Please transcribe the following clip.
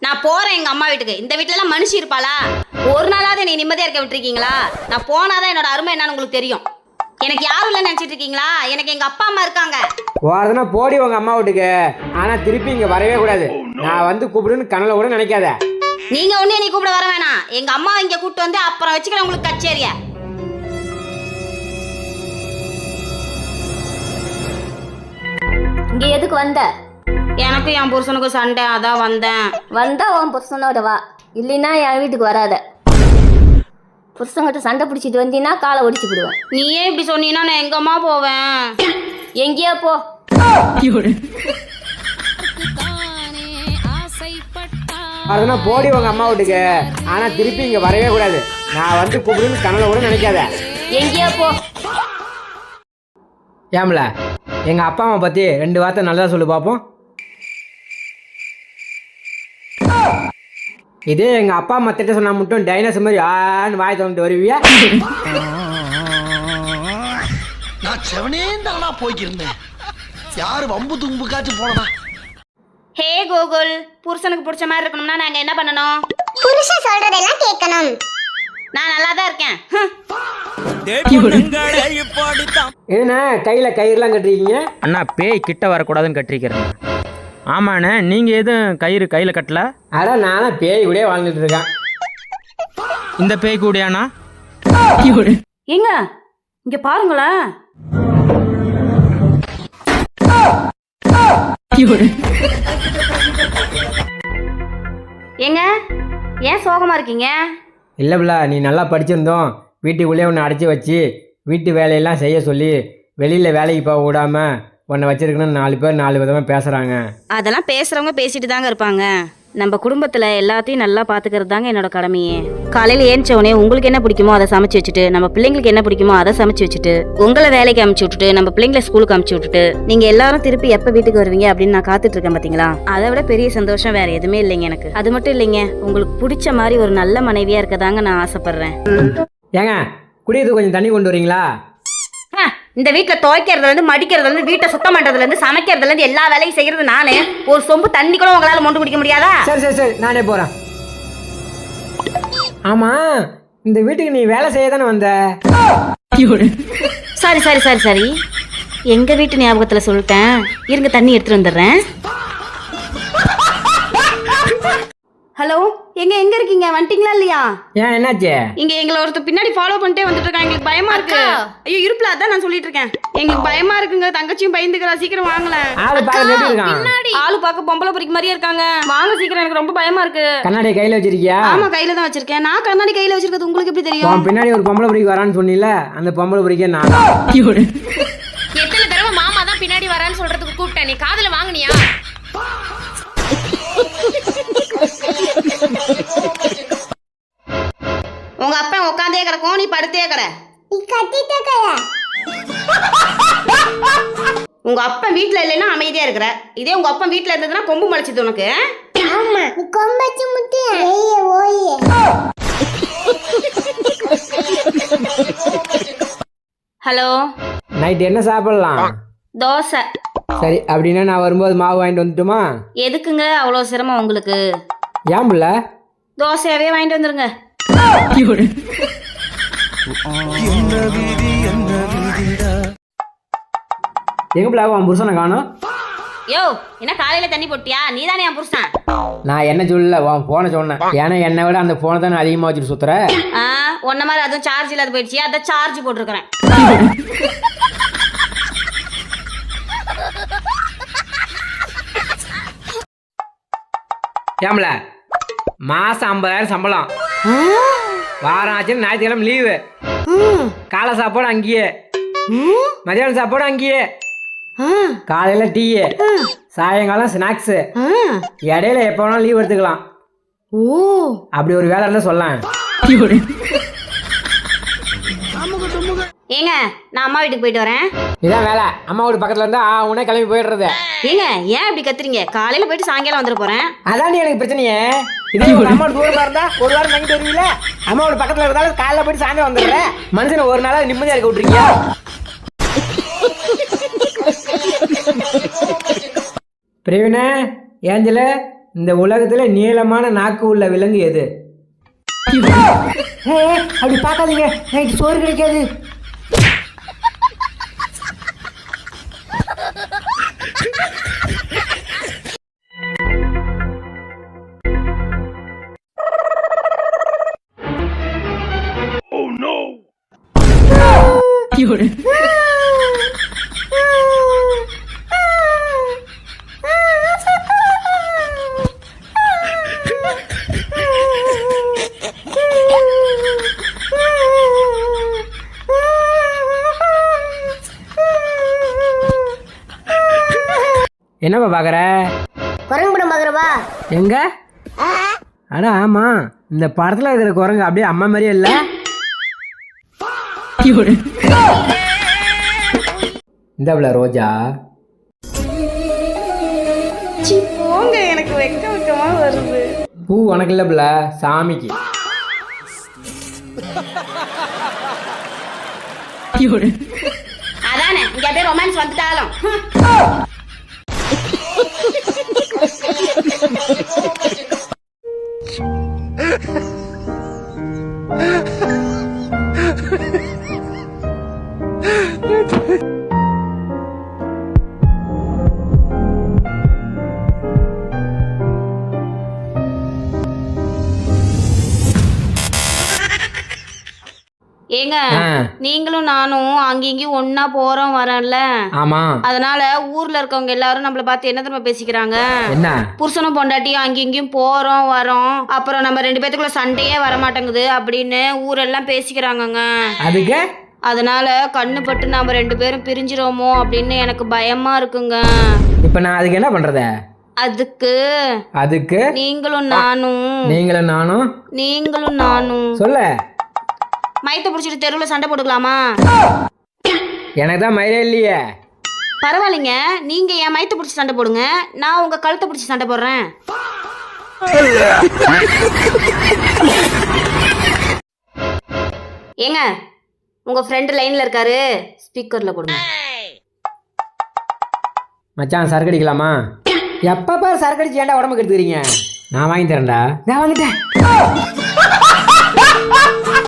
நான் போறேன் எங்க அம்மா வீட்டுக்கு. இந்த வீட்டுல எல்லாம் மனுஷி இருப்பாளா? ஒரு நாளாவது நீ நிம்மதியா இருக்க விட்டுருக்கீங்களா? நான் போனாதான் என்னோட அருமை என்னன்னு உங்களுக்கு தெரியும். எனக்கு யாரும் இல்லைன்னு நினைச்சிட்டு இருக்கீங்களா? எனக்கு எங்க அப்பா அம்மா இருக்காங்க. போறதுன்னா போடி உங்க அம்மா வீட்டுக்கு. ஆனா திருப்பி இங்க வரவே கூடாது. நான் வந்து கூப்பிடுன்னு கனவுல கூட நினைக்காத. நீங்க ஒண்ணு நீ கூப்பிட வர வேணாம். எங்க அம்மா இங்க கூப்பிட்டு வந்து அப்புறம் வச்சுக்கிறேன் உங்களுக்கு கச்சேரிய. இங்க எதுக்கு வந்த? எனக்கு என் புருஷனுக்கு சண்டை, அதான் வந்தேன். வந்தா உன் புருஷனோட வா, இல்லைன்னா என் வீட்டுக்கு வராத. புருஷங்கிட்ட சண்டை பிடிச்சிட்டு வந்தீங்கன்னா காலை ஒடிச்சு விடுவேன். நீயே இப்படி சொன்னீங்கன்னா நான் எங்கம்மா போவேன்? எங்கேயா போ. போறதுன்னா போடி உங்க அம்மா வீட்டுக்கு. ஆனா திருப்பி இங்க வரவே கூடாது. நான் வந்து கூப்பிடுன்னு கனவுல கூட நினைக்காத. எங்கேயா போ. ஏம்ல எங்க அப்பா அம்மா பத்தி 2 வார்த்தை நல்லா சொல்லு பாப்போம். இதே எங்க அப்பா அம்மா திட்ட சொன்னா மட்டும் டைனோசர் மாதிரி ஆன்னு வாய் தந்துட்டு வருவியா? நான் செவனேந்தானா போய்க்கிருந்தேன். யாரு வம்பு தும்புக்காச்சும் போனதா? ஹே கோகுல், புருஷனுக்கு பிடிச்ச மாதிரி இருக்கணும்னா நாங்க என்ன பண்ணணும்? புருஷன் சொல்றதெல்லாம் கேட்கணும். நான் நல்லா தான் இருக்கேன். என்ன கையில கயிறுலாம் கட்டிருக்கீங்க? அண்ணா பேய் கிட்ட வரக்கூடாதுன்னு கட்டிருக்கிறேன். ஆமாண்ணே, நீங்கள் எதுவும் கயிறு கையில் கட்டல? அட நானும் பேய் கூட வாழ்ந்துட்டு இருக்கேன். இந்த பேய் கூடயாண்ணா? ஏங்க இங்க பாருங்களேன். ஏங்க ஏன் சோகமா இருக்கீங்க? இல்லை பிள்ளை, நீ நல்லா படிச்சிருந்தோம் வீட்டுக்குள்ளே உன்னை அடைச்சி வச்சு வீட்டு வேலையெல்லாம் செய்ய சொல்லி வெளியில் வேலைக்கு போக விடாம உன்னை வச்சிருக்கணும்னு 4 பேர் 4 விதமாக பேசுகிறாங்க. அதெல்லாம் பேசுறவங்க பேசிட்டு தாங்க இருப்பாங்க. நம்ம குடும்பத்துல எல்லாத்தையும் நல்லா பாத்துக்கிறது தாங்க என்னோட கடமையே. காலையில ஏஞ்ச உடனே உங்களுக்கு என்ன பிடிக்குமோ அதை சமைச்சு வச்சுட்டு, நம்ம பிள்ளைங்களுக்கு என்ன பிடிக்குமோ அதை சமைச்சு வச்சுட்டு, உங்களை வேலைக்கு அனுப்பிச்சு விட்டுட்டு, நம்ம பிள்ளைங்களை ஸ்கூலுக்கு அனுப்பிச்சு விட்டுட்டு, நீங்க எல்லாரும் திருப்பி எப்ப வீட்டுக்கு வருவீங்க அப்படின்னு நான் காத்துட்டு இருக்கேன். பாத்தீங்களா, அதை விட பெரிய சந்தோஷம் வேற எதுவுமே இல்லைங்க எனக்கு. அது மட்டும் இல்லைங்க, உங்களுக்கு பிடிச்ச மாதிரி ஒரு நல்ல மனைவியா இருக்கதாங்க நான் ஆசைப்படுறேன். ஏங்க குடியதுக்கு கொஞ்சம் தண்ணி கொண்டு வரீங்களா? இந்த வீட்டுல துவைக்கிறதுல இருந்து மடிக்கிறதுல இருந்து வீட்டை சுத்தம் பண்றதுல இருந்து சமைக்கிறதுல இருந்து எல்லா வேலையும் செய்யறது நானு. ஒரு சொம்பு தண்ணி கூட உங்களால மொண்டு குடிக்க முடியாதா? சரி சரி சரி, நானே போறேன். ஆமா, இந்த வீட்டுக்கு நீ வேலை செய்ய தானே வந்த? சரி சரி சரி சரி, எங்க வீட்டு ஞாபகத்துல சொல்லிட்டேன். இருங்க தண்ணி எடுத்துட்டு வந்துடுறேன். ஹலோ, எங்க இருக்கீங்க? வந்துட்டீங்களா இல்லையா? ஏன் என்னாச்சு? இங்க எங்களை ஒருத்தர் பின்னாடி ஃபாலோ பண்ணிட்டே வந்துட்டு இருக்காங்க. எங்களுக்கு பயமா இருக்கு. ஐயோ இருப்பில, அதான் நான் சொல்லிட்டு இருக்கேன். எங்களுக்கு பயமா இருக்குங்க. தங்கச்சியும் பயந்துக்கிறா. சீக்கிரம் வாங்கல. ஆளு பார்க்க எப்படி இருக்கான்? ஆளு பார்க்க பொம்பளை பொறிக்க மாதிரியே இருக்காங்க. வாங்க சீக்கிரம், எனக்கு ரொம்ப பயமா இருக்கு. கண்ணாடி கையில வச்சிருக்கியா? ஆமா கையில தான் வச்சிருக்கேன். நான் கண்ணாடி கையில வச்சிருக்கிறது உங்களுக்கு எப்படி தெரியும்? உன் பின்னாடி ஒரு பொம்பளை பொறிக்க வரான்னு சொன்னீல, அந்த பொம்பளை பொறிக்க நான் தான். எத்தனை தடவை மாமா தான் பின்னாடி வரான்னு சொல்றதுக்கு கூப்பிட்டேன், நீ காதுல வாங்குனியா? உங்க அப்பா உட்காந்தே கிடக்கும், நீ படுத்தே கிட. நீ கத்திட்ட கதை. உங்க அப்பா வீட்டுல இல்லைன்னா அமைதியா இருக்கிற. இதே உங்க அப்பா வீட்டுல இருந்ததுன்னா கொம்பு முளைச்சது உனக்கு. ஆமா, நீ கொம்பச்சு முட்டி ஏய் ஓயே. ஹலோ, நைட் என்ன சாப்பிடலாம்? தோசை. சரி, அப்படின்னா நான் வரும்போது மாவு வாங்கிட்டு வந்துட்டுமா? எதுக்குங்க அவ்வளோ சிரமம் உங்களுக்கு? ஏன் புள்ள? தோசையாவே வாங்கிட்டு வந்துருங்க. எங்க பிள்ளை உன் புருஷனை காணோம்? யோ, என்ன காலையில தண்ணி போட்டியா? நீ தானே என் புருஷன். நான் என்ன சொல்லல, உன் போனை சொன்னேன். ஏன்னா என்னை விட அந்த போனை தானே அதிகமாக வச்சுட்டு சுத்துற. ஒன்ன மாதிரி அதுவும் சார்ஜ் இல்லாத போயிடுச்சு. அதை சார்ஜ் போட்டிருக்கிறேன். ஏம்ல மாசம் 50,000 சம்பளம், வாரம் ஆச்சுன்னு ஞாயிற்றுக்கிழமை லீவு, காலை சாப்பாடு அங்கேயே, மதியானம் சாப்பாடு அங்கேயே, காலையில டீ, சாயங்காலம் ஸ்நாக்ஸ், இடையில எப்போ வேணாலும் லீவ் எடுத்துக்கலாம். ஓ, அப்படி ஒரு வேலை இருந்தா சொல்லலாம். ஏங்க நான் அம்மா வீட்டுக்கு போயிட்டு வரேன். இதான் வேலை. அம்மா வீட்டு பக்கத்துல இருந்தா உடனே கிளம்பி போயிடுறது. ஏங்க ஏன் இப்படி கத்துறீங்க? காலையில போயிட்டு சாயங்காலம் வந்துட போறேன். அதான் எனக்கு பிரச்சனையே. இதே ஒரு அம்மா தூரமா இருந்தா ஒரு வாரம் தங்கிட்டு வருவீல. அம்மா வீட்டு பக்கத்துல இருந்தாலும் காலையில போயிட்டு சாயங்காலம் வந்துடுறேன். மனுஷனை ஒரு நாளாவது நிம்மதியா இருக்க விட்டுருக்கீங்க. பிரவீன, ஏஞ்சல, இந்த உலகத்தில் நீளமான நாக்கு உள்ள விலங்கு எது? அப்படி பார்க்காதீங்க, நைட்டு சோறு கிடைக்காது. என்னப்பா பார்க்குற? குரங்கு படம் பார்க்குறவா? எங்க? அட ஆமாம், இந்த படத்தில் இருக்கிற குரங்கு அப்படியே அம்மா மாதிரியே இல்லை? இந்த ரோஜா போங்க, எனக்கு வெக்கமா வருது. பூ உனக்கு இல்லை பிள்ள, சாமிக்கு. அதானே இங்க அப்படியே ரொமான்ஸ் வந்துட்டாலும். ஏங்க, நீங்களும் நானும் அங்கேயும் ஒன்னா போறோம் வரல. ஆமா, அதனால ஊர்ல இருக்கவங்க எல்லாரும் நம்மள பார்த்து என்ன தெரியுமா பேசிக்கிறாங்க? என்ன? புருஷனும் பொண்டாட்டியும் அங்கேயும் போறோம் வரோம், அப்புறம் நம்ம 2 பேத்துக்குள்ள சண்டையே வர மாட்டேங்குது அப்படின்னு ஊரெல்லாம் பேசிக்கிறாங்கங்க. அதுக்கு அதனால கண்ணு பட்டு நாம 2 பேரும் பிரிஞ்சிரோமோ அப்படின்னு எனக்கு பயமா இருக்குங்க. இப்ப நான் அதுக்கு என்ன பண்றது? அதுக்கு நீங்களும் நானும் சொல்ல மயத்தை பிடிச்சிட்டு தெருவில் சண்டை போட்டுக்கலாமா? எனக்கு தான் மயிலே இல்லையே. பரவாயில்லைங்க, நீங்க என் மயத்தை பிடிச்சி சண்டை போடுங்க, நான் உங்க கழுத்தை பிடிச்சி சண்டை போடுறேன். ஏங்க, உங்க ஃப்ரெண்டு லைன்ல இருக்காரு, ஸ்பீக்கர்ல கொடுங்க. மச்சான் சரக்கு அடிக்கலாமா? எப்ப பாரு சரக்கு அடிச்சு ஏன்டா உடம்புக்கு எடுத்துக்கிறீங்க? நான் வாங்கி தரேன்டா. நான் வந்துட்டேன்.